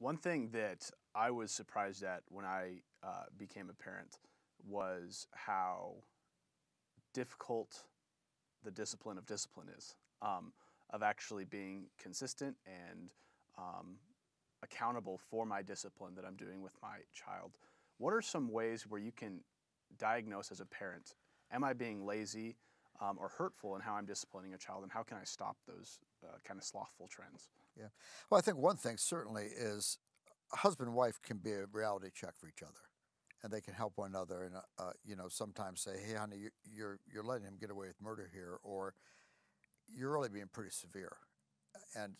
One thing that I was surprised at when I became a parent was how difficult the discipline of discipline is, of actually being consistent and accountable for my discipline that I'm doing with my child. What are some ways where you can diagnose as a parent, am I being lazy or hurtful in how I'm disciplining a child, and how can I stop those kind of slothful trends? Yeah. Well, I think one thing certainly is a husband and wife can be a reality check for each other, and they can help one another. And sometimes say, "Hey, honey, you're letting him get away with murder here," or "You're really being pretty severe." And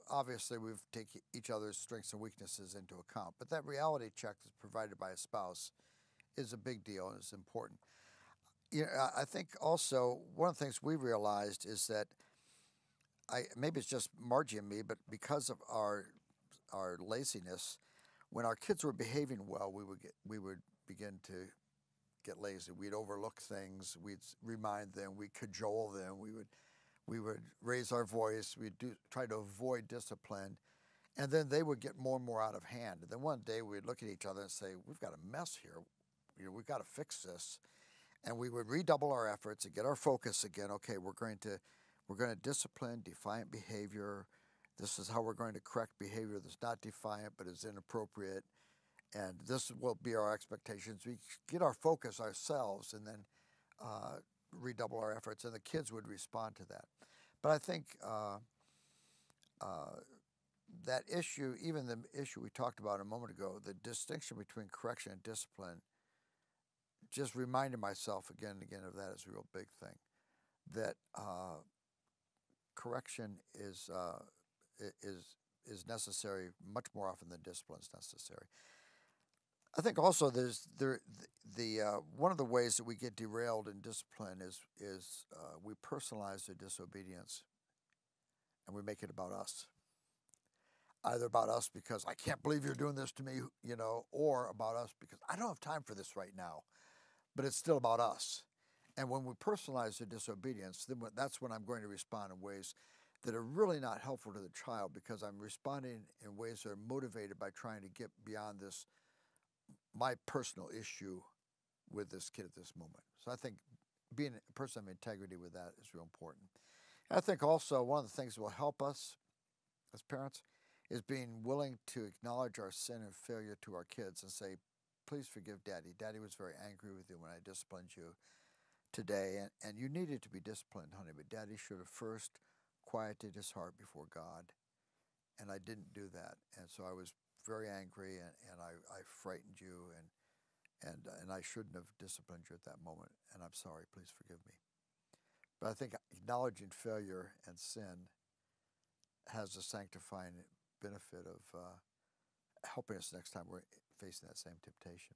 obviously, we've taken each other's strengths and weaknesses into account. But that reality check that's provided by a spouse is a big deal and is important. I think also one of the things we realized is that maybe it's just Margie and me, but because of our laziness, when our kids were behaving well, we would begin to get lazy. We'd overlook things. We'd remind them. We'd cajole them. We would raise our voice. We'd try to avoid discipline, and then they would get more and more out of hand. And then one day we'd look at each other and say, "We've got a mess here. We've got to fix this." And we would redouble our efforts and get our focus again. Okay, we're going to discipline defiant behavior. This is how we're going to correct behavior that's not defiant but is inappropriate. And this will be our expectations. We get our focus ourselves and then redouble our efforts, and the kids would respond to that. But I think that issue, even the issue we talked about a moment ago, the distinction between correction and discipline, just reminding myself again and again of that is a real big thing. That correction is necessary much more often than discipline is necessary. I think also there's one of the ways that we get derailed in discipline is we personalize the disobedience and we make it about us. Either about us because I can't believe you're doing this to me, or about us because I don't have time for this right now, but it's still about us. And when we personalize the disobedience, then that's when I'm going to respond in ways that are really not helpful to the child, because I'm responding in ways that are motivated by trying to get beyond my personal issue with this kid at this moment. So I think being a person of integrity with that is real important. And I think also one of the things that will help us as parents is being willing to acknowledge our sin and failure to our kids and say, "Please forgive Daddy. Daddy was very angry with you when I disciplined you today, and you needed to be disciplined, honey, but Daddy should have first quieted his heart before God, and I didn't do that, and so I was very angry, and I frightened you, and I shouldn't have disciplined you at that moment, and I'm sorry. Please forgive me." But I think acknowledging failure and sin has a sanctifying benefit of helping us next time we're facing that same temptation.